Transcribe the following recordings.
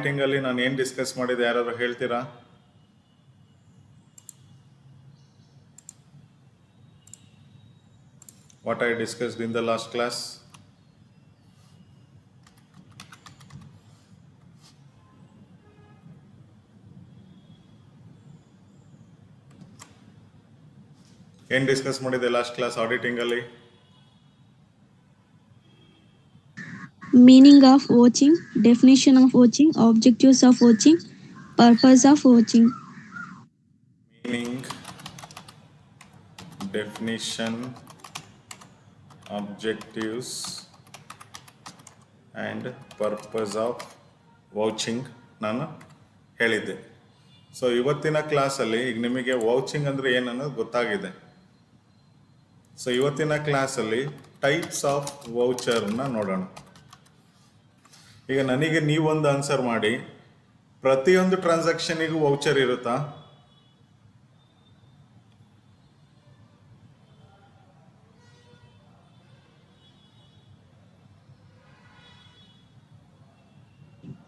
Meeting ಅಲ್ಲಿ ನಾನು ಏನು ಡಿಸ್ಕಸ್ ಮಾಡಿದೆ ಯಾರಾದರೂ ಹೇಳ್ತೀರಾ? What I discussed in the last class? ಏನು ಡಿಸ್ಕಸ್ ಮಾಡಿದೆ ಲಾಸ್ಟ್ ಕ್ಲಾಸ್ ಆಡಿಟಿಂಗ್ ಅಲ್ಲಿ? Meaning of watching, definition of watching, objectives of watching, purpose of watching. Meaning, definition, objectives and purpose of watching ನಾನು ಹೇಳಿದ್ದೆ. So ಇವತ್ತಿನ ಕ್ಲಾಸಲ್ಲಿ ಈಗ ನಿಮಗೆ watching ಅಂದರೆ ಏನನ್ನೋದು ಗೊತ್ತಾಗಿದೆ. ಸೊ ಇವತ್ತಿನ ಕ್ಲಾಸಲ್ಲಿ ಟೈಪ್ಸ್ ಆಫ್ ವೌಚರ್ನ ನೋಡೋಣ. ಈಗ ನನಗೆ ನೀವೊಂದು ಆನ್ಸರ್ ಮಾಡಿ, ಪ್ರತಿಯೊಂದು ಟ್ರಾನ್ಸಾಕ್ಷನಿಗೂ ವೌಚರ್ ಇರುತ್ತಾ?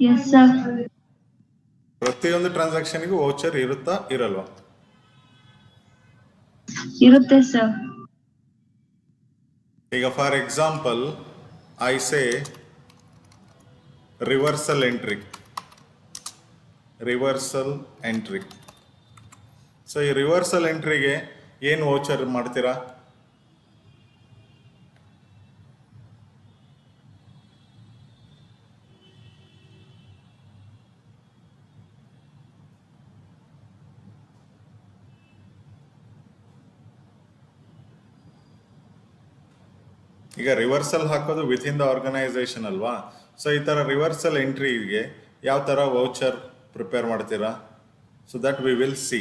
Yes, sir. ಪ್ರತಿಯೊಂದು ಟ್ರಾನ್ಸಾಕ್ಷನಿಗೂ ವೌಚರ್ ಇರುತ್ತಾ ಇರಲ್ವಾ? ಇರುತ್ತೆ ಸರ್. ಈಗ for example I say reversal entry. So ಈ ರಿವರ್ಸಲ್ ಎಂಟ್ರಿಗೆ ಏನು ವೌಚರ್ ಮಾಡ್ತೀರಾ? ಈಗ ರಿವರ್ಸಲ್ ಹಾಕೋದು ವಿತಿನ್ ದ ಆರ್ಗನೈಸೇಷನ್ ಅಲ್ವಾ? ಸೊ ಈ ಥರ ರಿವರ್ಸಲ್ ಎಂಟ್ರಿಗೆ ಯಾವ ಥರ ವೌಚರ್ ಪ್ರಿಪೇರ್ ಮಾಡ್ತೀರಾ? So that we will see.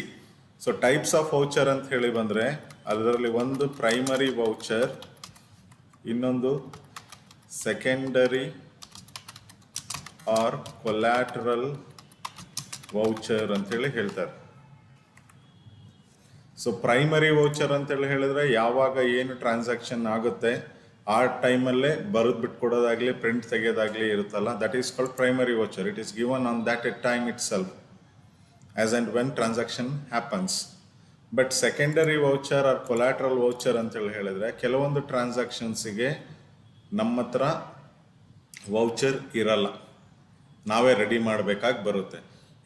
So types of voucher ಅಂತ ಹೇಳಿ ಬಂದರೆ ಅದರಲ್ಲಿ ಒಂದು ಪ್ರೈಮರಿ ವೌಚರ್, ಇನ್ನೊಂದು ಸೆಕೆಂಡರಿ ಆರ್ ಕೊಲ್ಯಾಟ್ರಲ್ ವೌಚರ್ ಅಂತೇಳಿ ಹೇಳ್ತಾರೆ. ಸೊ ಪ್ರೈಮರಿ ವೌಚರ್ ಅಂತೇಳಿ ಹೇಳಿದ್ರೆ ಯಾವಾಗ ಏನು ಟ್ರಾನ್ಸಾಕ್ಷನ್ ಆಗುತ್ತೆ ಆ ಟೈಮಲ್ಲೇ ಬರೆದು ಬಿಟ್ಕೊಡೋದಾಗಲಿ ಪ್ರಿಂಟ್ ತೆಗೆಯೋದಾಗಲಿ ಇರುತ್ತಲ್ಲ, that is called primary voucher. It is given on that a time itself as and when transaction happens. But secondary voucher or collateral voucher ಅಂತೇಳಿ ಹೇಳಿದ್ರೆ ಕೆಲವೊಂದು ಟ್ರಾನ್ಸಾಕ್ಷನ್ಸಿಗೆ ನಮ್ಮ ಹತ್ರ ವೌಚರ್ ಇರಲ್ಲ, ನಾವೇ ರೆಡಿ ಮಾಡಬೇಕಾಗಿ ಬರುತ್ತೆ.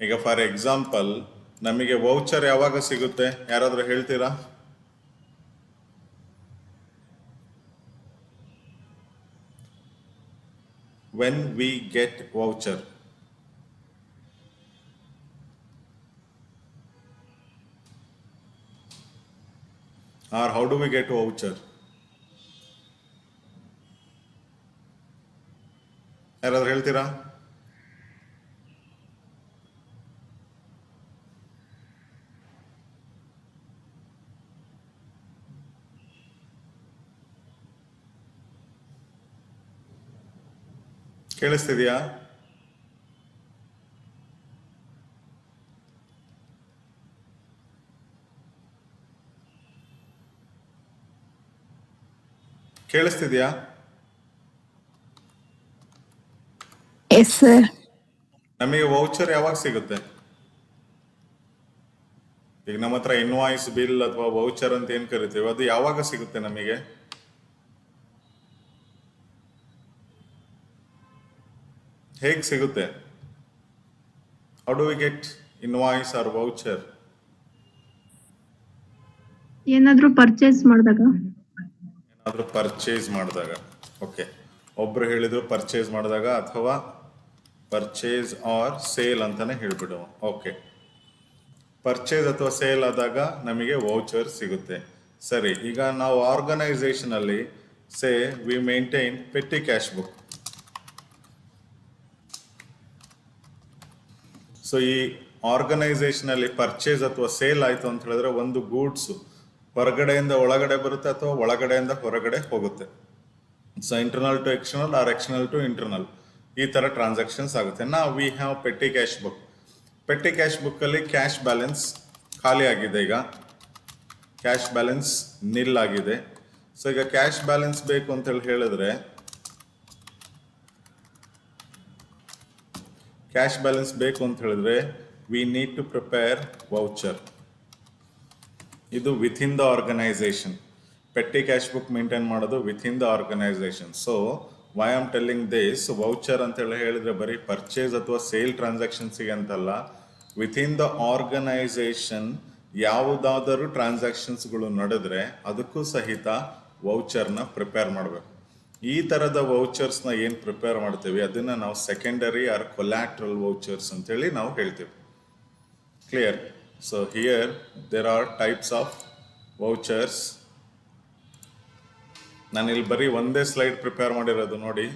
ಈಗ ಫಾರ್ ಎಕ್ಸಾಂಪಲ್ ನಮಗೆ ವೌಚರ್ ಯಾವಾಗ ಸಿಗುತ್ತೆ ಯಾರಾದರೂ ಹೇಳ್ತೀರಾ? When we get voucher. Or how do we get voucher? ಯಾರಾದ್ರೂ ಹೇಳ್ತೀರಾ? ಕೇಳಿಸ್ತಿದೆಯಾ? ಕೇಳಿಸ್ತಿದೆಯಾ? Yes sir. ನಮಗೆ ವೌಚರ್ ಯಾವಾಗ ಸಿಗುತ್ತೆ? ಈಗ ನಮ್ಮ ಹತ್ರ ಇನ್ವಾಯ್ಸ್, ಬಿಲ್ ಅಥವಾ ವೌಚರ್ ಅಂತ ಏನು ಕರಿತೀವಿ ಅದು ಯಾವಾಗ ಸಿಗುತ್ತೆ ನಮಗೆ? ಹೇಗೆ ಸಿಗುತ್ತೆ? How do we get invoice or voucher? ಏನಾದರೂ ಪರ್ಚೇಸ್ ಮಾಡಿದಾಗ. ಓಕೆ, ಒಬ್ರು ಹೇಳಿದ್ರು ಪರ್ಚೇಸ್ ಮಾಡಿದಾಗ ಅಥವಾ ಪರ್ಚೇಸ್ ಆರ್ ಸೇಲ್ ಅಂತಾನೆ ಹೇಳ್ಬಿಡು. ಓಕೆ, ಪರ್ಚೇಸ್ ಅಥವಾ ಸೇಲ್ ಆದಾಗ ನಮಗೆ ವೌಚರ್ ಸಿಗುತ್ತೆ. ಸರಿ, ಈಗ ನಾವು ಆರ್ಗನೈಸೇಷನ್ ಅಲ್ಲಿ say we maintain petty cash book. So ಈ ಆರ್ಗನೈಸೇಷನ್ ಅಲ್ಲಿ ಪರ್ಚೇಸ್ ಅಥವಾ ಸೇಲ್ ಆಯಿತು ಅಂತ ಹೇಳಿದ್ರೆ ಒಂದು ಗೂಡ್ಸ್ ಹೊರಗಡೆಯಿಂದ ಒಳಗಡೆ ಬರುತ್ತೆ ಅಥವಾ ಒಳಗಡೆಯಿಂದ ಹೊರಗಡೆ ಹೋಗುತ್ತೆ. So internal to external or external to internal ಈ ಥರ ಟ್ರಾನ್ಸಾಕ್ಷನ್ಸ್ ಆಗುತ್ತೆ. Now we have petty cash book. Petty cash ಬುಕ್ಕಲ್ಲಿ ಕ್ಯಾಶ್ ಬ್ಯಾಲೆನ್ಸ್ ಖಾಲಿ ಆಗಿದೆ. ಈಗ ಕ್ಯಾಶ್ ಬ್ಯಾಲೆನ್ಸ್ ನಿಲ್ ಆಗಿದೆ. ಸೊ ಈಗ ಕ್ಯಾಶ್ ಬ್ಯಾಲೆನ್ಸ್ ಬೇಕು ಅಂತೇಳಿ ಹೇಳಿದ್ರೆ ಕ್ಯಾಶ್ ಬ್ಯಾಲೆನ್ಸ್ ಬೇಕು ಅಂತ ಹೇಳಿದ್ರೆ we need to prepare voucher. ಇದು within the organisation. Petty cash book maintain ಮಾಡೋದು within the organisation. So why am telling this, voucher ಅಂತೇಳಿ ಹೇಳಿದ್ರೆ ಬರೀ ಪರ್ಚೇಸ್ ಅಥವಾ ಸೇಲ್ ಟ್ರಾನ್ಸಾಕ್ಷನ್ಸಿಗೆ ಅಂತಲ್ಲ, ವಿಥಿನ್ ದ ಆರ್ಗನೈಸೇಷನ್ ಯಾವುದಾದರೂ ಟ್ರಾನ್ಸಾಕ್ಷನ್ಸ್ಗಳು ನಡೆದ್ರೆ ಅದಕ್ಕೂ ಸಹಿತ ವೌಚರ್ನ ಪ್ರಿಪೇರ್ ಮಾಡಬೇಕು. ಈ ಥರದ ವೌಚರ್ಸ್ನ ಏನು ಪ್ರಿಪೇರ್ ಮಾಡ್ತೀವಿ ಅದನ್ನು ನಾವು ಸೆಕೆಂಡರಿ ಆರ್ ಕೊಲ್ಯಾಟ್ರಲ್ ವೌಚರ್ಸ್ ಅಂತೇಳಿ ನಾವು ಹೇಳ್ತೀವಿ. Clear? So here there are types of vouchers. ನಾನು ಇಲ್ಲಿ ಬರೀ ಒಂದೇ ಸ್ಲೈಡ್ ಪ್ರಿಪೇರ್ ಮಾಡಿರೋದು ನೋಡಿ.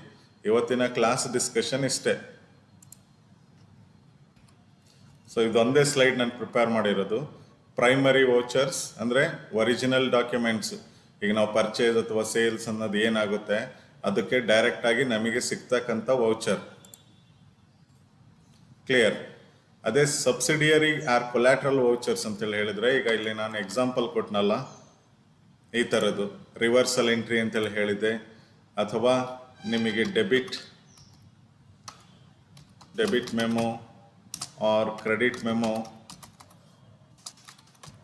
ಇವತ್ತಿನ ಕ್ಲಾಸ್ ಡಿಸ್ಕಷನ್ ಇಷ್ಟೇ. ಸೊ ಇದೊಂದೇ ಸ್ಲೈಡ್ ನಾನು ಪ್ರಿಪೇರ್ ಮಾಡಿರೋದು. ಪ್ರೈಮರಿ ವೌಚರ್ಸ್ ಅಂದರೆ ಒರಿಜಿನಲ್ ಡಾಕ್ಯುಮೆಂಟ್ಸ್. ಈಗ ನಾವು ಪರ್ಚೇಸ್ ಅಥವಾ ಸೇಲ್ಸ್ ಅನ್ನೋದು ಏನಾಗುತ್ತೆ ಅದಕ್ಕೆ ಡೈರೆಕ್ಟ್ ಆಗಿ ನಮಗೆ ಸಿಗ್ತಕ್ಕಂಥ ವೌಚರ್. ಕ್ಲಿಯರ್? ಅದೇ ಸಬ್ಸಿಡಿಯರಿ ಆರ್ ಕೊಲ್ಯಾಟ್ರಲ್ ವೌಚರ್ಸ್ ಅಂತೇಳಿ ಹೇಳಿದ್ರೆ, ಈಗ ಇಲ್ಲಿ ನಾನು ಎಕ್ಸಾಂಪಲ್ ಕೊಟ್ನಲ್ಲ ಈ ಥರದ್ದು, ರಿವರ್ಸಲ್ ಎಂಟ್ರಿ ಅಂತೇಳಿ ಹೇಳಿದೆ, ಅಥವಾ ನಿಮಗೆ debit memo or credit memo,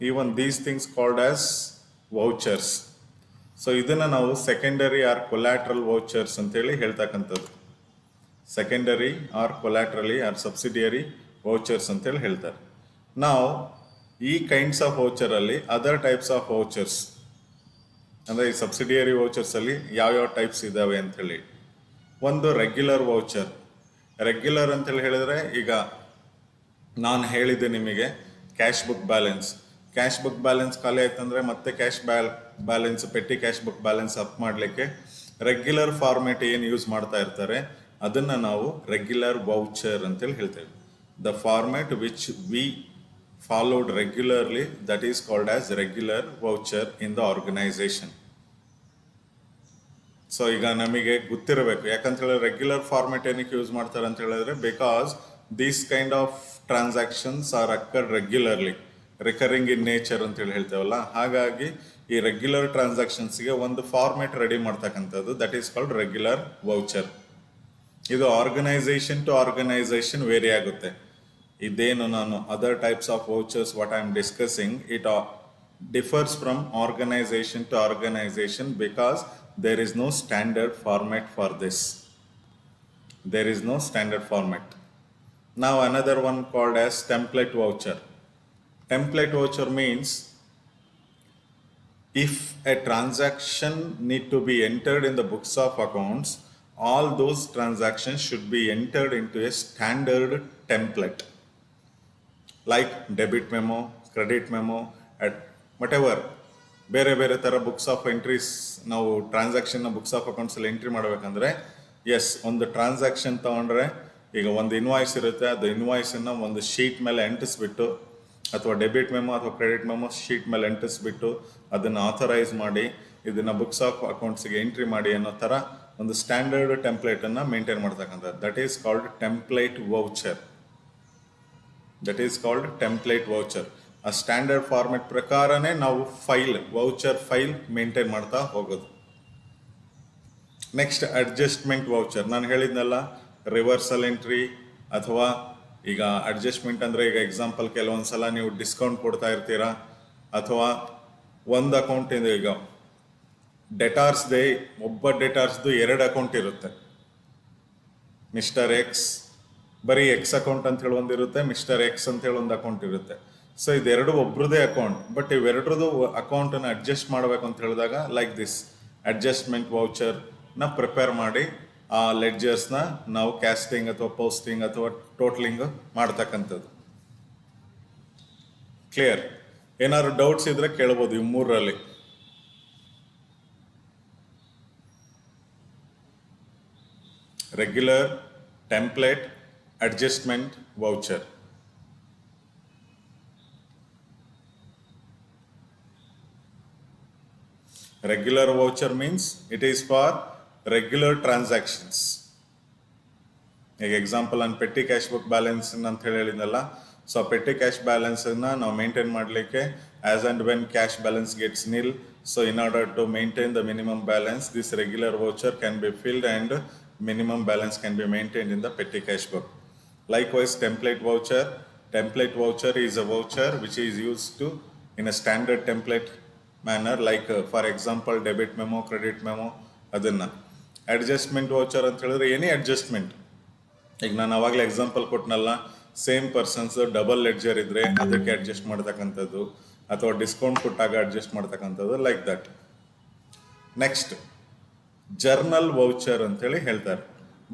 even these things called as vouchers. So ಇದನ್ನು ನಾವು ಸೆಕೆಂಡರಿ ಆರ್ ಕೊಲ್ಯಾಟ್ರಲ್ ವೌಚರ್ಸ್ ಅಂತೇಳಿ ಹೇಳ್ತಕ್ಕಂಥದ್ದು. Secondary or collaterally or subsidiary vouchers ಅಂತೇಳಿ ಹೇಳ್ತಾರೆ. ನಾವು ಈ ಕೈಂಡ್ಸ್ ಆಫ್ ವೌಚರಲ್ಲಿ ಅದರ್ ಟೈಪ್ಸ್ ಆಫ್ ವೌಚರ್ಸ್ ಅಂದರೆ ಈ ಸಬ್ಸಿಡಿಯರಿ ವೌಚರ್ಸಲ್ಲಿ ಯಾವ್ಯಾವ ಟೈಪ್ಸ್ ಇದ್ದಾವೆ ಅಂಥೇಳಿ. ಒಂದು ರೆಗ್ಯುಲರ್ ವೌಚರ್. ರೆಗ್ಯುಲರ್ ಅಂತೇಳಿ ಹೇಳಿದ್ರೆ, ಈಗ ನಾನು ಹೇಳಿದ್ದೆ ನಿಮಗೆ cash book balance. Cash book balance ಖಾಲಿ ಆಯ್ತಂದ್ರೆ ಮತ್ತೆ cash balance petty cash book balance up ಮಾಡಲಿಕ್ಕೆ ರೆಗ್ಯುಲರ್ ಫಾರ್ಮೇಟ್ ಏನು ಯೂಸ್ ಮಾಡ್ತಾ ಇರ್ತಾರೆ ಅದನ್ನು ನಾವು ರೆಗ್ಯುಲರ್ ವೌಚರ್ ಅಂತೇಳಿ ಹೇಳ್ತೇವೆ. The format which we followed regularly, that is called as regular voucher in the organisation. So ಈಗ ನಮಗೆ ಗೊತ್ತಿರಬೇಕು, ಯಾಕಂತ ಹೇಳಿದ್ರೆ ರೆಗ್ಯುಲರ್ ಫಾರ್ಮ್ಯಾಟ್ ಏನಕ್ಕೆ ಯೂಸ್ ಮಾಡ್ತಾರೆ ಅಂತ ಹೇಳಿದ್ರೆ, because these kind of transactions are occur regularly, recurring in nature ಅಂತೇಳಿ ಹೇಳ್ತೇವಲ್ಲ. ಹಾಗಾಗಿ ಈ ರೆಗ್ಯುಲರ್ ಟ್ರಾನ್ಸಾಕ್ಷನ್ಸ್ಗೆ ಒಂದು ಫಾರ್ಮ್ಯಾಟ್ ರೆಡಿ ಮಾಡ್ತಕ್ಕಂಥದ್ದು, that is called regular voucher. ಇದು ಆರ್ಗನೈಸೇಷನ್ ಟು ಆರ್ಗನೈಸೇಷನ್ ವೇರಿ ಆಗುತ್ತೆ. ಇದೇನು ನಾನು other types of vouchers what I am discussing, it differs from organisation to organisation because there is no standard format for this. There is no standard format. Now another one called as template voucher. Template voucher means if a transaction need to be entered in the books of accounts, all those transactions should be entered into a standard template like debit memo, credit memo, at whatever ಬೇರೆ ಬೇರೆ ಥರ books of entries ನಾವು ಟ್ರಾನ್ಸಾಕ್ಷನ್ನ books of ಅಕೌಂಟ್ಸಲ್ಲಿ entry ಮಾಡಬೇಕಂದ್ರೆ, S, ಒಂದು transaction ತೊಗೊಂಡ್ರೆ ಈಗ ಒಂದು ಇನ್ವಾಯ್ಸ್ ಇರುತ್ತೆ, ಅದು ಇನ್ವಾಯ್ಸನ್ನು ಒಂದು ಶೀಟ್ ಮೇಲೆ ಅಂಟಿಸ್ಬಿಟ್ಟು, ಅಥವಾ ಡೆಬಿಟ್ ಮೆಮೊ ಅಥವಾ ಕ್ರೆಡಿಟ್ ಮೆಮೊ ಶೀಟ್ ಮೇಲೆ ಅಂಟಿಸ್ಬಿಟ್ಟು ಅದನ್ನು ಆಥರೈಸ್ ಮಾಡಿ ಇದನ್ನು ಬುಕ್ಸ್ ಆಫ್ ಅಕೌಂಟ್ಸ್ಗೆ ಎಂಟ್ರಿ ಮಾಡಿ ಅನ್ನೋ ಥರ ಒಂದು ಸ್ಟ್ಯಾಂಡರ್ಡ್ ಟೆಂಪ್ಲೇಟನ್ನು ಮೇಂಟೈನ್ ಮಾಡ್ತಕ್ಕಂಥದ್ದು. That is called template voucher. That is called template voucher. ಆ ಸ್ಟ್ಯಾಂಡರ್ಡ್ ಫಾರ್ಮೆಟ್ ಪ್ರಕಾರನೇ ನಾವು ವೌಚರ್ ಫೈಲ್ ಮೇಂಟೈನ್ ಮಾಡ್ತಾ ಹೋಗೋದು. Next adjustment voucher. ನಾನು ಹೇಳಿದ್ನಲ್ಲ, ರಿವರ್ಸಲ್ ಎಂಟ್ರಿ ಅಥವಾ ಈಗ ಅಡ್ಜಸ್ಟ್ಮೆಂಟ್ ಅಂದರೆ, ಈಗ ಎಕ್ಸಾಂಪಲ್ ಕೆಲವೊಂದು ಸಲ ನೀವು ಡಿಸ್ಕೌಂಟ್ ಕೊಡ್ತಾ ಇರ್ತೀರಾ, ಅಥವಾ ಒಂದು ಅಕೌಂಟಿಂದ ಈಗ ಡೆಟಾರ್ಸ್ದೇ ಒಬ್ಬ ಡೆಟಾರ್ಸ್ದು 2 ಅಕೌಂಟ್ ಇರುತ್ತೆ. ಮಿಸ್ಟರ್ ಎಕ್ಸ್ ಬರೀ ಎಕ್ಸ್ ಅಕೌಂಟ್ ಅಂತ ಹೇಳಿ ಒಂದಿರುತ್ತೆ, ಮಿಸ್ಟರ್ ಎಕ್ಸ್ ಅಂತ ಹೇಳಿ ಒಂದು ಅಕೌಂಟ್ ಇರುತ್ತೆ. ಸೊ ಇದೆರಡು ಒಬ್ರದೇ ಅಕೌಂಟ್, ಬಟ್ ಇವೆರಡ್ರದ್ದು ಅಕೌಂಟನ್ನು ಅಡ್ಜಸ್ಟ್ ಮಾಡಬೇಕು ಅಂತ ಹೇಳಿದಾಗ ಲೈಕ್ ದಿಸ್ ಅಡ್ಜಸ್ಟ್ಮೆಂಟ್ ವೌಚರ್ನ ಪ್ರಿಪೇರ್ ಮಾಡಿ ಆ ಲೆಡ್ಜರ್ಸ್ನ ನಾವು ಕ್ಯಾಸ್ಟಿಂಗ್ ಅಥವಾ ಪೋಸ್ಟಿಂಗ್ ಅಥವಾ ಟೋಟಲಿಂಗ್ ಮಾಡ್ತಕ್ಕಂಥದ್ದು. ಕ್ಲಿಯರ್? ಏನಾದ್ರು ಡೌಟ್ಸ್ ಇದ್ರೆ ಕೇಳ್ಬೋದು ಇವು ಮೂರರಲ್ಲಿ. Regular, template, adjustment voucher. Regular voucher means it is for regular transactions. ಈಗ ಎಕ್ಸಾಂಪಲ್ ನಾನು ಪೆಟ್ಟಿ ಕ್ಯಾಶ್ ಬುಕ್ ಬ್ಯಾಲೆನ್ಸ್ ಅಂತ ಹೇಳಿದ್ನಲ್ಲ, ಸೊ ಪೆಟ್ಟಿ ಕ್ಯಾಶ್ ಬ್ಯಾಲೆನ್ಸನ್ನು ನಾವು ಮೇಂಟೈನ್ ಮಾಡಲಿಕ್ಕೆ as and when cash balance gets nil, so in order to maintain the minimum balance, this regular voucher can be filled and minimum balance can be maintained in the petty cash book. Likewise, template voucher is a voucher which is used to in a standard template manner, like for example debit memo, credit memo. ಅದನ್ನ adjustment voucher ಅಂತ ಹೇಳಿದ್ರೆ any adjustment. ಈಗ ನಾನು ಅವಾಗಲೇ example ಕೊಟ್ಟನಲ್ಲ, same persons double ledger ಇದ್ರೆ ಅದಕ್ಕೆ adjust ಮಾಡ್ತಕ್ಕಂಥದ್ದು, ಅಥವಾ ಡಿಸ್ಕೌಂಟ್ ಕೊಟ್ಟಾಗ ಅಡ್ಜಸ್ಟ್ ಮಾಡ್ತಕ್ಕಂಥದ್ದು, like that. Next journal voucher ಅಂತೇಳಿ ಹೇಳ್ತಾರೆ.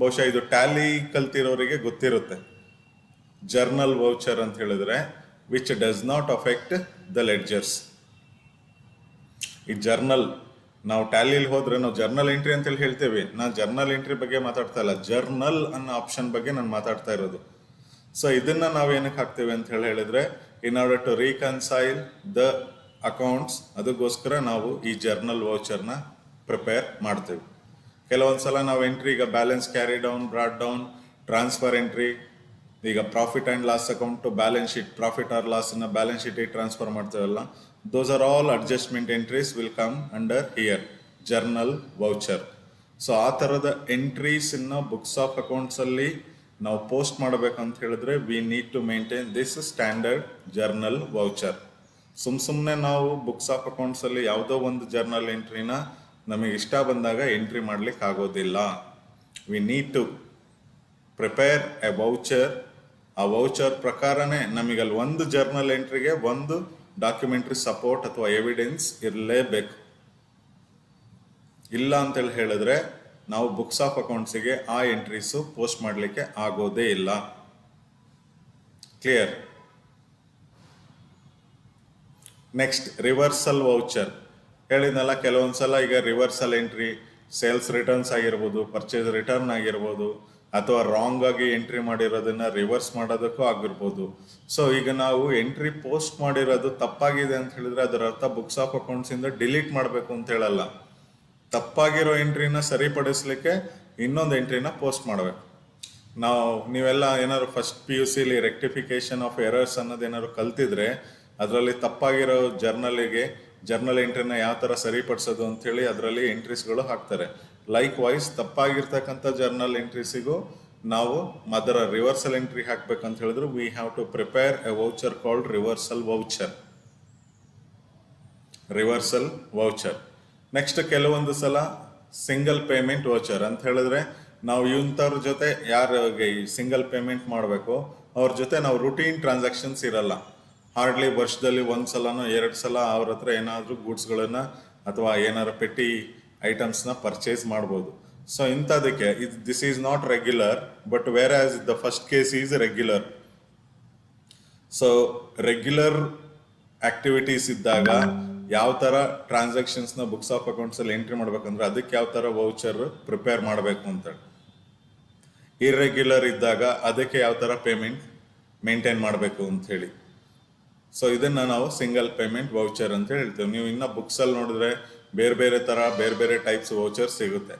ಬಹುಶಃ ಇದು ಟ್ಯಾಲಿ ಕಲ್ತಿರೋರಿಗೆ ಗೊತ್ತಿರುತ್ತೆ. ಜರ್ನಲ್ ವೌಚರ್ ಅಂತ ಹೇಳಿದ್ರೆ which does not affect the ledgers. ಈ ಜರ್ನಲ್, ನಾವು ಟ್ಯಾಲಿಲಿ ಹೋದ್ರೆ ನಾವು ಜರ್ನಲ್ ಎಂಟ್ರಿ ಅಂತೇಳಿ ಹೇಳ್ತೇವೆ. ನಾನು ಜರ್ನಲ್ ಎಂಟ್ರಿ ಬಗ್ಗೆ ಮಾತಾಡ್ತಾ ಇಲ್ಲ, ಜರ್ನಲ್ ಅನ್ನೋ ಆಪ್ಷನ್ ಬಗ್ಗೆ ನಾನು ಮಾತಾಡ್ತಾ ಇರೋದು. ಸೊ ಇದನ್ನ ನಾವು ಏನಕ್ಕೆ ಹಾಕ್ತೇವೆ ಅಂತ ಹೇಳಿದ್ರೆ, in order to reconcile the accounts, ಅದಕ್ಕೋಸ್ಕರ ನಾವು ಈ ಜರ್ನಲ್ ವೌಚರ್ನ ಪ್ರಿಪೇರ್ ಮಾಡ್ತೇವೆ. ಕೆಲವೊಂದ್ಸಲ ನಾವು ಎಂಟ್ರಿ, ಈಗ balance carry down, brought down, transfer entry, ಈಗ profit and loss account to balance sheet, profit or ಲಾಸನ್ನು ಬ್ಯಾಲೆನ್ಸ್ ಶೀಟಿಗೆ ಟ್ರಾನ್ಸ್ಫರ್ ಮಾಡ್ತೇವಲ್ಲ, those are all adjustment entries will come under here, journal voucher. So ಆ ಥರದ entries ಇನ್ನು books of accounts ಅಲ್ಲಿ ನಾವು post ಮಾಡಬೇಕಂತ ಹೇಳಿದ್ರೆ we need to maintain this standard journal voucher. ಸುಮ್ಮನೆ ನಾವು ಬುಕ್ಸ್ ಆಫ್ ಅಕೌಂಟ್ಸ್ ಅಲ್ಲಿ ಯಾವುದೋ ಒಂದು ಜರ್ನಲ್ ಎಂಟ್ರಿನ ನಮಗೆ ಇಷ್ಟ ಬಂದಾಗ ಎಂಟ್ರಿ ಮಾಡ್ಲಿಕ್ಕೆ ಆಗೋದಿಲ್ಲ. We need to prepare a voucher. ಆ ವೌಚರ್ ಪ್ರಕಾರನೇ ನಮಗಲ್ಲಿ ಒಂದು ಜರ್ನಲ್ ಎಂಟ್ರಿಗೆ ಒಂದು ಡಾಕ್ಯುಮೆಂಟ್ರಿ ಸಪೋರ್ಟ್ ಅಥವಾ ಎವಿಡೆನ್ಸ್ ಇರಲೇಬೇಕು. ಇಲ್ಲ ಅಂತೇಳಿ ಹೇಳಿದ್ರೆ ನಾವು ಬುಕ್ಸ್ ಆಫ್ ಅಕೌಂಟ್ಸಿಗೆ ಆ ಎಂಟ್ರೀಸು ಪೋಸ್ಟ್ ಮಾಡಲಿಕ್ಕೆ ಆಗೋದೇ ಇಲ್ಲ. ಕ್ಲಿಯರ್? Next reversal voucher. ಹೇಳಿದ್ನಲ್ಲ, ಕೆಲವೊಂದ್ಸಲ ಈಗ ರಿವರ್ಸಲ್ ಎಂಟ್ರಿ, ಸೇಲ್ಸ್ ರಿಟರ್ನ್ಸ್ ಆಗಿರ್ಬೋದು, ಪರ್ಚೇಸ್ ರಿಟರ್ನ್ ಆಗಿರ್ಬೋದು, ಅಥವಾ ರಾಂಗ್ ಆಗಿ ಎಂಟ್ರಿ ಮಾಡಿರೋದನ್ನ ರಿವರ್ಸ್ ಮಾಡೋದಕ್ಕೂ ಆಗಿರ್ಬೋದು. ಸೊ ಈಗ ನಾವು ಎಂಟ್ರಿ ಪೋಸ್ಟ್ ಮಾಡಿರೋದು ತಪ್ಪಾಗಿದೆ ಅಂತ ಹೇಳಿದ್ರೆ ಅದರ ಅರ್ಥ ಬುಕ್ಸ್ ಆಫ್ ಅಕೌಂಟ್ಸ್ ಇಂದ ಡಿಲೀಟ್ ಮಾಡಬೇಕು ಅಂತ ಹೇಳಲ್ಲ. ತಪ್ಪಾಗಿರೋ ಎಂಟ್ರಿನ ಸರಿಪಡಿಸ್ಲಿಕ್ಕೆ ಇನ್ನೊಂದು ಎಂಟ್ರಿನ ಪೋಸ್ಟ್ ಮಾಡಬೇಕು. ನೀವೆಲ್ಲ ಏನಾದ್ರು first PUC rectification of errors ಅನ್ನೋದೇನಾದ್ರು ಕಲ್ತಿದ್ರೆ ಅದರಲ್ಲಿ ತಪ್ಪಾಗಿರೋ ಜರ್ನಲ್ ಎಂಟ್ರಿನ ಯಾವ ಥರ ಸರಿಪಡಿಸೋದು ಅಂಥೇಳಿ ಅದರಲ್ಲಿ ಎಂಟ್ರೀಸ್ಗಳು ಹಾಕ್ತಾರೆ. ಲೈಕ್ ವೈಸ್ ತಪ್ಪಾಗಿರ್ತಕ್ಕಂಥ ಜರ್ನಲ್ ಎಂಟ್ರೀಸಿಗೂ ನಾವು ಅದರ ರಿವರ್ಸಲ್ ಎಂಟ್ರಿ ಹಾಕ್ಬೇಕಂತ ಹೇಳಿದ್ರು we have to prepare a voucher called reversal voucher. Next ಕೆಲವೊಂದು ಸಲ ಸಿಂಗಲ್ ಪೇಮೆಂಟ್ ವೌಚರ್ ಅಂತ ಹೇಳಿದ್ರೆ ನಾವು ಇಂಥವ್ರ ಜೊತೆ ಯಾರಿಗೆ ಈ ಸಿಂಗಲ್ ಪೇಮೆಂಟ್ ಮಾಡಬೇಕು ಅವ್ರ ಜೊತೆ ನಾವು ರುಟೀನ್ ಟ್ರಾನ್ಸಾಕ್ಷನ್ಸ್ ಇರಲ್ಲ. ಹಾರ್ಡ್ಲಿ ವರ್ಷದಲ್ಲಿ ಒಂದು ಸಲನೋ 2 ಸಲ ಅವ್ರ ಹತ್ರ ಏನಾದರೂ ಗೂಡ್ಸ್ಗಳನ್ನ ಅಥವಾ ಏನಾದ್ರು ಪೆಟ್ಟಿ ಐಟಮ್ಸ್ನ ಪರ್ಚೇಸ್ ಮಾಡ್ಬೋದು. ಸೊ ಇಂಥದಕ್ಕೆ this is not regular, but whereas the first case is regular. So regular activities ಇದ್ದಾಗ ಯಾವ ಥರ ಟ್ರಾನ್ಸಾಕ್ಷನ್ಸ್ನ ಬುಕ್ಸ್ ಆಫ್ ಅಕೌಂಟ್ಸಲ್ಲಿ ಎಂಟ್ರಿ ಮಾಡ್ಬೇಕಂದ್ರೆ ಅದಕ್ಕೆ ಯಾವ ಥರ ವೌಚರ್ ಪ್ರಿಪೇರ್ ಮಾಡಬೇಕು ಅಂತ. ಇರ್ರೆಗ್ಯುಲರ್ ಇದ್ದಾಗ ಅದಕ್ಕೆ ಯಾವ ಥರ ಪೇಮೆಂಟ್ ಮೇಂಟೈನ್ ಮಾಡಬೇಕು ಅಂತ ಹೇಳಿ. ಸೊ ಇದನ್ನು ನಾವು ಸಿಂಗಲ್ ಪೇಮೆಂಟ್ ವೌಚರ್ ಅಂತ ಹೇಳ್ತೇವೆ. ನೀವು ಇನ್ನು ಬುಕ್ಸಲ್ಲಿ ನೋಡಿದ್ರೆ ಬೇರೆ ಬೇರೆ ಟೈಪ್ಸ್ ವೌಚರ್ಸ್ ಸಿಗುತ್ತೆ.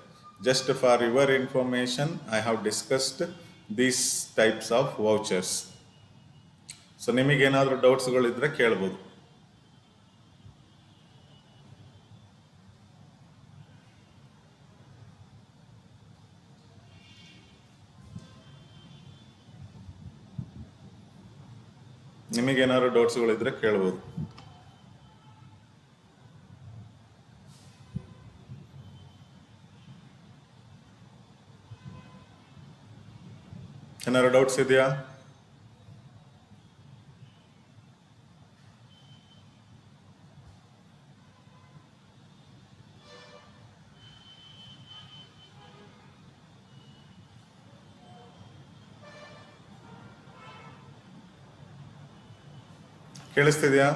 Just for your information I have discussed these types of vouchers. So ನಿಮಗೇನಾದರೂ ಡೌಟ್ಸ್ಗಳಿದ್ರೆ ಕೇಳ್ಬೋದು. ನಿಮಗೇನಾದ್ರು ಡೌಟ್ಸ್ಗಳಿದ್ರೆ ಕೇಳ್ಬೋದು. ಏನಾದ್ರು ಡೌಟ್ಸ್ ಇದೆಯಾ? ಕೇಳಿಸ್ತಿದ್ಯಾ?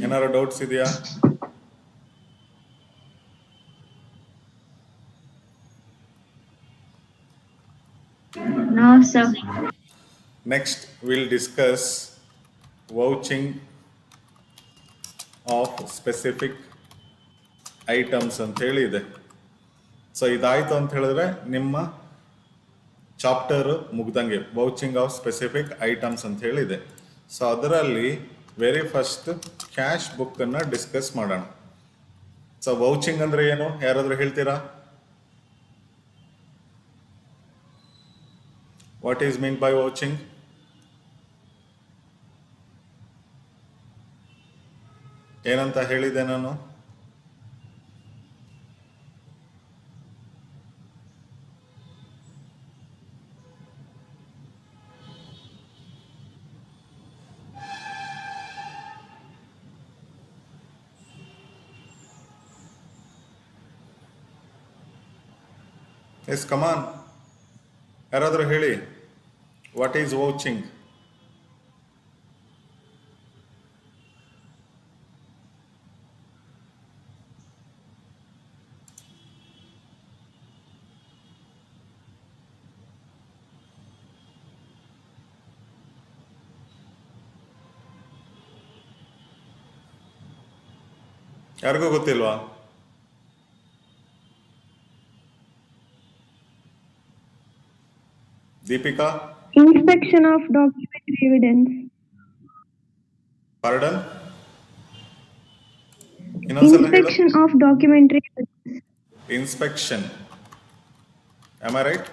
ಏನಾದ್ರು ಡೌಟ್ಸ್ ಇದೆಯಾ? No, sir. Next, we'll discuss vouching of specific items ಅಂತ ಹೇಳಿ ಇದೆ. ಸೊ ಇದಾಯ್ತು ಅಂತ ಹೇಳಿದ್ರೆ ನಿಮ್ಮ ಚಾಪ್ಟರ್ ಮುಗ್ದಂಗೆ. ವೌಚಿಂಗ್ ಆಫ್ ಸ್ಪೆಸಿಫಿಕ್ ಐಟಮ್ಸ್ ಅಂತ ಹೇಳಿದೆ. ಸೊ ಅದರಲ್ಲಿ ವೆರಿ ಫಸ್ಟ್ ಕ್ಯಾಶ್ ಬುಕ್ಕನ್ನು ಡಿಸ್ಕಸ್ ಮಾಡೋಣ. ಸೊ ವೌಚಿಂಗ್ ಅಂದರೆ ಏನು, ಯಾರಾದರೂ ಹೇಳ್ತೀರಾ? What is mean by vouching? ಏನಂತ ಹೇಳಿದೆ ನಾನು? ಎಸ್ ಕಮಾನ್, ಯಾರಾದರೂ ಹೇಳಿ, ವಾಟ್ ಈಸ್ ವೌಚಿಂಗ್? ಯಾರಿಗೂ ಗೊತ್ತಿಲ್ವಾ? Deepika? Inspection of documentary evidence. Pardon? ಇನ್ನೊಂದ್ಸಲ ಹೇಳು. Inspection of documentary evidence. Inspection. Am I right?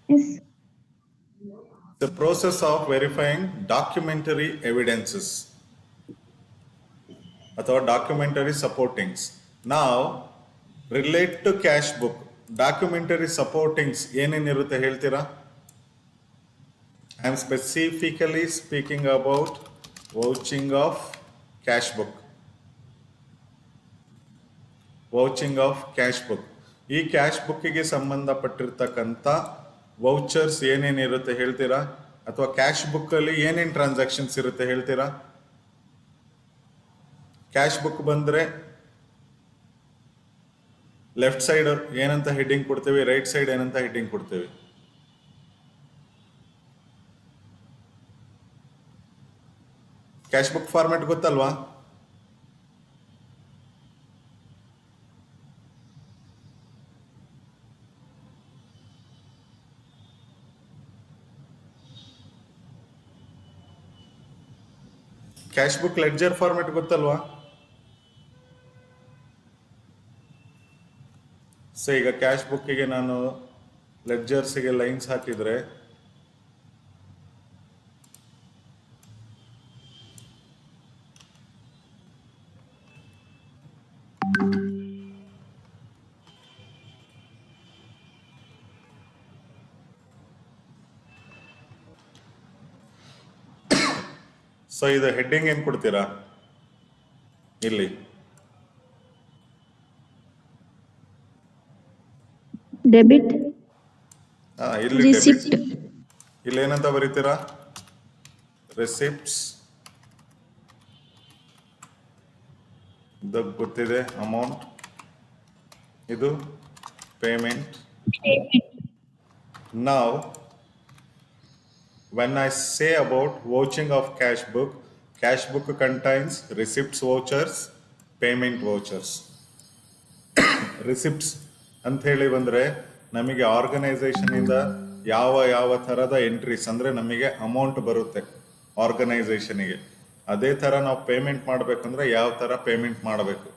Yes. The process of verifying documentary evidences ಅಥವಾ documentary supportings. Now, relate to cash book. Documentary supportings ಏನೇನಿರುತ್ತೆ ಹೇಳ್ತೀರಾ? I am specifically speaking about vouching of cash book. Vouching of cash book. ಈ cash ಬುಕ್ಕಿಗೆ ಸಂಬಂಧಪಟ್ಟಿರ್ತಕ್ಕಂಥ ವೌಚರ್ಸ್ ಏನೇನಿರುತ್ತೆ ಹೇಳ್ತೀರಾ? ಅಥವಾ cash ಬುಕ್ಕಲ್ಲಿ ಏನೇನು transactions ಇರುತ್ತೆ ಹೇಳ್ತೀರಾ? ಕ್ಯಾಶ್ ಬುಕ್ ಬಂದರೆ ಲೆಫ್ಟ್ ಸೈಡ್ ಏನಂತ ಹೆಡ್ಡಿಂಗ್ ಕೊಡ್ತೀವಿ, ರೈಟ್ ಸೈಡ್ ಏನಂತ ಹೆಡ್ಡಿಂಗ್ ಕೊಡ್ತೀವಿ? ಕ್ಯಾಶ್ ಬುಕ್ ಫಾರ್ಮ್ಯಾಟ್ ಗೊತ್ತಲ್ವಾ? ಕ್ಯಾಶ್ ಬುಕ್ ಲೆಡ್ಜರ್ ಫಾರ್ಮೆಟ್ ಗೊತ್ತಲ್ವಾ? ಸೊ ಈಗ ಕ್ಯಾಶ್ ಬುಕ್ಕಿಗೆ ನಾನು ಲೆಡ್ಜರ್ಸಿಗೆ ಲೈನ್ಸ್ ಹಾಕಿದ್ರೆ ಸೊ ಇದು ಹೆಡ್ಡಿಂಗ್ ಏನು ಕೊಡ್ತೀರಾ ಇಲ್ಲಿ? Debit. ಇಲ್ಲಿ Receipt. ಡೆಬಿಟ್. ಇಲ್ಲಿ ಏನಂತ ಬರೀತೀರಾ? ರೆಸಿಪ್ಟ್ಸ್. ಇದು ಗೊತ್ತಿದೆ, ಅಮೌಂಟ್. ಇದು payment. Now, when I say about vouching of cash book contains receipts vouchers, payment vouchers. Receipts ಅಂತ ಹೇಳಿ ಬಂದರೆ ನಮಗೆ ಆರ್ಗನೈಸೇಷನಿಂದ ಯಾವ ಥರದ ಎಂಟ್ರೀಸ್ ಅಂದರೆ ನಮಗೆ ಅಮೌಂಟ್ ಬರುತ್ತೆ ಆರ್ಗನೈಸೇಷನಿಗೆ. ಅದೇ ಥರ ನಾವು ಪೇಮೆಂಟ್ ಮಾಡಬೇಕಂದ್ರೆ ಯಾವ ಥರ ಪೇಮೆಂಟ್ ಮಾಡಬೇಕು,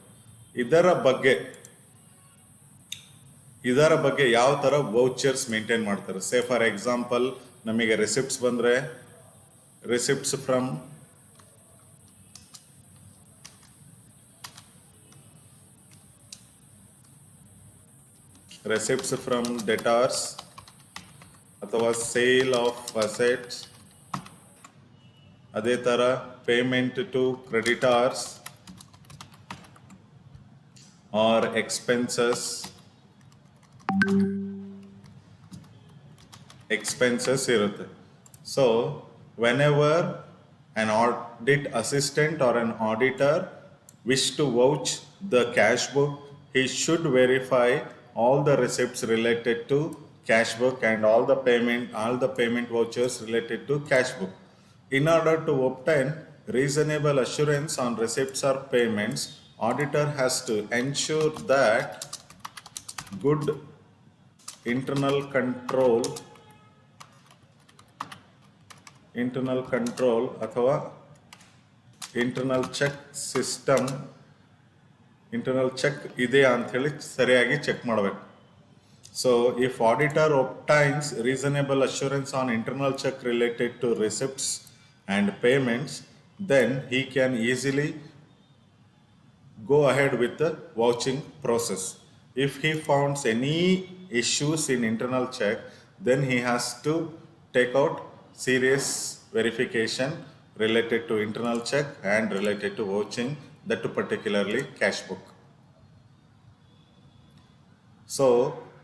ಇದರ ಬಗ್ಗೆ ಯಾವ ಥರ ವೌಚರ್ಸ್ ಮೇಂಟೈನ್ ಮಾಡ್ತಾರೆ. ಸೇ ಫಾರ್ ಎಕ್ಸಾಂಪಲ್ ನಮಗೆ ರೆಸಿಪ್ಟ್ಸ್ ಬಂದರೆ ರೆಸಿಪ್ಟ್ಸ್ ಫ್ರಮ್ ಡೆಟಾರ್ಸ್ ಅಥವಾ ಸೇಲ್ ಆಫ್ ಅಸೆಟ್ಸ್. ಅದೇ ಥರ payment to creditors or expenses ಇರುತ್ತೆ. So whenever an audit assistant or an auditor wish to vouch the cash book, he should verify all the receipts related to cash book and all the payment vouchers related to cash book. In order to obtain reasonable assurance on receipts or payments, auditor has to ensure that good internal control ಅಥವಾ internal check ಇದೆಯಾ ಅಂಥೇಳಿ ಸರಿಯಾಗಿ check ಮಾಡಬೇಕು. So if auditor obtains reasonable assurance on internal check related to receipts and payments, then he can easily go ahead with the vouching process. If he finds any issues in internal check, then he has to take out serious verification related to internal check and related to vouching, that to particularly cash book. So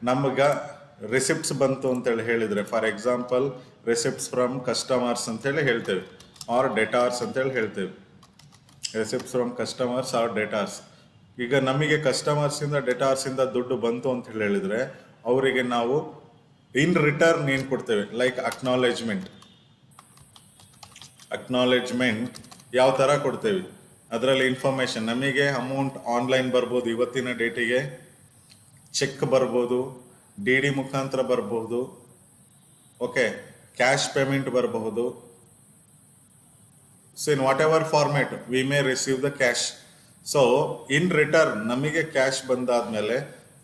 ನಮ್ಗೆ receipts ಬಂತು ಅಂತೇಳಿ ಹೇಳಿದರೆ, for example receipts from customers ಅಂತೇಳಿ ಹೇಳ್ತೇವೆ, or debtors ಅಂತೇಳಿ ಹೇಳ್ತೇವೆ. Receipts from customers or debtors. ಈಗ ನಮಗೆ ಕಸ್ಟಮರ್ಸಿಂದ ಡೆಟಾರ್ಸಿಂದ ದುಡ್ಡು ಬಂತು ಅಂತ ಹೇಳಿದರೆ ಅವರಿಗೆ ನಾವು ಇನ್ ರಿಟರ್ನ್ ಏನು ಕೊಡ್ತೇವೆ, ಲೈಕ್ ಅಕ್ನಾಲೆಜ್ಮೆಂಟ್ ಯಾವ ಥರ ಕೊಡ್ತೇವೆ, ಅದರಲ್ಲಿ ಇನ್ಫಾರ್ಮೇಷನ್ ನಮಗೆ ಅಮೌಂಟ್ ಆನ್ಲೈನ್ ಬರ್ಬೋದು, ಇವತ್ತಿನ ಡೇಟಿಗೆ ಚೆಕ್ ಬರ್ಬೋದು, ಡಿ ಡಿ ಮುಖಾಂತರ ಬರ್ಬೋದು, ಓಕೆ, ಕ್ಯಾಶ್ ಪೇಮೆಂಟ್ ಬರಬಹುದು. So in what ever format we may receive the cash. So in return ನಮಗೆ ಕ್ಯಾಶ್ ಬಂದಾದ್ಮೇಲೆ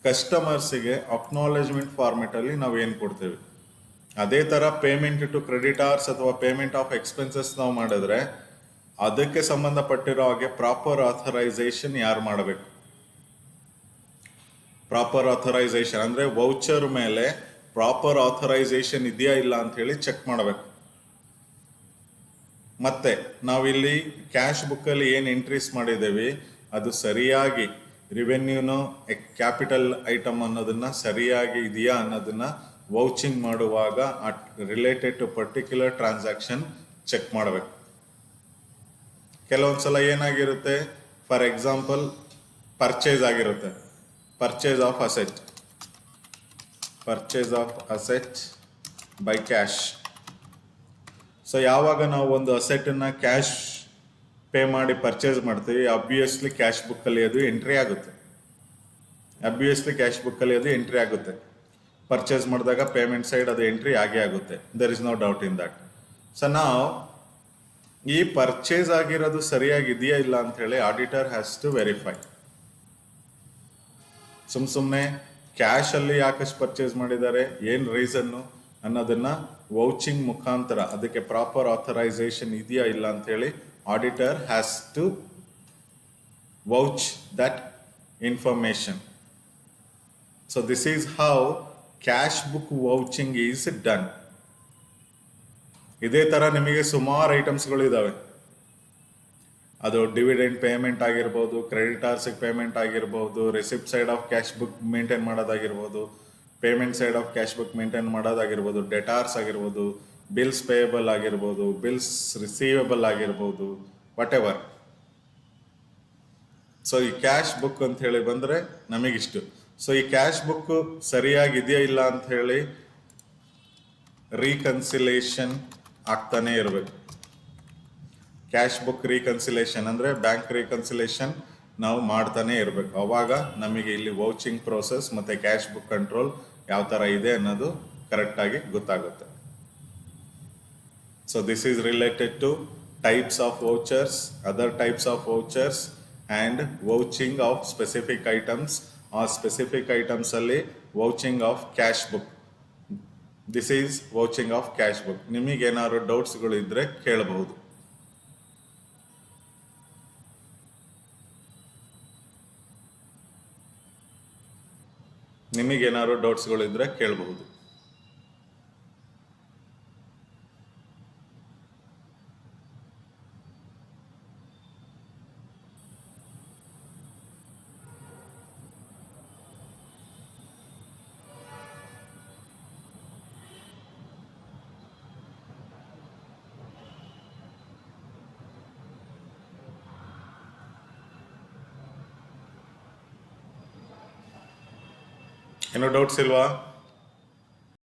ಕಸ್ಟಮರ್ಸಿಗೆ ಅಕ್ನಾಲೆಜ್ಮೆಂಟ್ ಫಾರ್ಮೆಟಲ್ಲಿ ನಾವು ಏನು ಕೊಡ್ತೇವೆ. ಅದೇ ಥರ ಪೇಮೆಂಟ್ ಟು ಕ್ರೆಡಿಟಾರ್ಸ್ ಅಥವಾ ಪೇಮೆಂಟ್ ಆಫ್ ಎಕ್ಸ್ಪೆನ್ಸಸ್ ನಾವು ಮಾಡಿದ್ರೆ ಅದಕ್ಕೆ ಸಂಬಂಧಪಟ್ಟಿರೋ ಹಾಗೆ ಪ್ರಾಪರ್ ಆಥರೈಸೇಷನ್ ಯಾರು ಮಾಡಬೇಕು. ಪ್ರಾಪರ್ ಆಥರೈಸೇಷನ್ ಅಂದರೆ ವೌಚರ್ ಮೇಲೆ ಪ್ರಾಪರ್ ಆಥರೈಸೇಷನ್ ಇದೆಯಾ ಇಲ್ಲ ಅಂತ ಹೇಳಿ ಚೆಕ್ ಮಾಡಬೇಕು. ಮತ್ತೆ ನಾವಿಲ್ಲಿ ಕ್ಯಾಶ್ ಬುಕ್ಕಲ್ಲಿ ಏನು ಎಂಟ್ರೀಸ್ ಮಾಡಿದ್ದೇವೆ ಅದು ಸರಿಯಾಗಿ ರಿವೆನ್ಯೂನೋ ಕ್ಯಾಪಿಟಲ್ ಐಟಮ್ ಅನ್ನೋದನ್ನ ಸರಿಯಾಗಿ ಇದೆಯಾ ಅನ್ನೋದನ್ನ ವೌಚಿಂಗ್ ಮಾಡುವಾಗ related to particular transaction check ಮಾಡಬೇಕು. ಕೆಲವೊಂದ್ಸಲ ಏನಾಗಿರುತ್ತೆ, ಫಾರ್ ಎಕ್ಸಾಂಪಲ್ ಪರ್ಚೇಸ್ ಆಗಿರುತ್ತೆ, purchase of asset by cash. So ಯಾವಾಗ ನಾವು ಒಂದು ಅಸೆಟನ್ನು ಕ್ಯಾಶ್ ಪೇ ಮಾಡಿ ಪರ್ಚೇಸ್ ಮಾಡ್ತೀವಿ, ಅಬ್ವಿಯಸ್ಲಿ ಕ್ಯಾಶ್ ಬುಕ್ಕಲ್ಲಿ ಅದು ಎಂಟ್ರಿ ಆಗುತ್ತೆ. ಪರ್ಚೇಸ್ ಮಾಡಿದಾಗ ಪೇಮೆಂಟ್ ಸೈಡ್ ಅದು ಎಂಟ್ರಿ ಆಗೇ ಆಗುತ್ತೆ. There is no doubt in that. So ನಾವು ಈ ಪರ್ಚೇಸ್ ಆಗಿರೋದು ಸರಿಯಾಗಿದೆಯಾ ಇಲ್ಲ ಅಂತ ಹೇಳಿ ಆಡಿಟರ್ ಹ್ಯಾಸ್ ಟು ವೆರಿಫೈ. ಸುಮ್ಮನೆ ಕ್ಯಾಶಲ್ಲಿ ಯಾಕಷ್ಟು ಪರ್ಚೇಸ್ ಮಾಡಿದ್ದಾರೆ, ಏನು ರೀಸನ್ನು ಅನ್ನೋದನ್ನ ವೌಚಿಂಗ್ ಮುಖಾಂತರ ಅದಕ್ಕೆ ಪ್ರಾಪರ್ ಆಥರೈಸೇಷನ್ ಇದೆಯಾ ಇಲ್ಲ ಅಂತ ಹೇಳಿ auditor has to vouch that information. So this is how cash book vouching is done. ಇದೇ ಥರ ನಿಮಗೆ ಸುಮಾರು ಐಟಮ್ಸ್ಗಳು ಇದ್ದಾವೆ. ಅದು ಡಿವಿಡೆಂಡ್ ಪೇಮೆಂಟ್ ಆಗಿರ್ಬೋದು, ಕ್ರೆಡಿಟಾರ್ಸಿಗೆ ಪೇಮೆಂಟ್ ಆಗಿರ್ಬೋದು, receipt side of cash book maintain ಮಾಡೋದಾಗಿರ್ಬೋದು, payment side of cash book maintain ಮಾಡೋದಾಗಿರ್ಬೋದು, ಡೆಟಾರ್ಸ್ ಆಗಿರ್ಬೋದು, ಬಿಲ್ಸ್ ಪೇಯಬಲ್ ಆಗಿರ್ಬೋದು, ಬಿಲ್ಸ್ ರಿಸೀವೇಬಲ್ ಆಗಿರ್ಬೋದು, ವಾಟ್ ಎವರ್. ಸೊ ಈ ಕ್ಯಾಶ್ ಬುಕ್ ಅಂತ ಹೇಳಿ ಬಂದರೆ ನಮಗಿಷ್ಟು. ಸೊ ಈ ಕ್ಯಾಶ್ ಬುಕ್ ಸರಿಯಾಗಿದೆಯಾ ಇಲ್ಲ ಅಂತ ಹೇಳಿ ರೀಕನ್ಸಿಲೇಷನ್ ಆಗ್ತಾನೆ ಇರಬೇಕು. ಕ್ಯಾಶ್ ಬುಕ್ ರೀಕನ್ಸಿಲೇಷನ್ ಅಂದರೆ ಬ್ಯಾಂಕ್ ರೀಕನ್ಸಿಲೇಷನ್ ನಾವು ಮಾಡ್ತಾನೆ ಇರಬೇಕು. ಅವಾಗ ನಮಗೆ ಇಲ್ಲಿ ವೌಚಿಂಗ್ ಪ್ರೋಸೆಸ್ ಮತ್ತು ಕ್ಯಾಶ್ ಬುಕ್ ಕಂಟ್ರೋಲ್ ಯಾವ ಥರ ಇದೆ ಅನ್ನೋದು ಕರೆಕ್ಟಾಗಿ ಗೊತ್ತಾಗುತ್ತೆ. So this is related to types of vouchers, other types of vouchers and vouching of specific items. ಆ ಸ್ಪೆಸಿಫಿಕ್ ಐಟಮ್ಸಲ್ಲಿ vouching of cash book. This is vouching of cash book. ನಿಮಗೇನಾದ್ರು ಡೌಟ್ಸ್ಗಳು ಇದ್ದರೆ ಕೇಳಬಹುದು. ನಿಮಗೇನಾದ್ರು ಡೌಟ್ಸ್ಗಳಿದ್ರೆ ಕೇಳಬಹುದು. ಏನೋ ಡೌಟ್ಸ್ ಇಲ್ವಾ?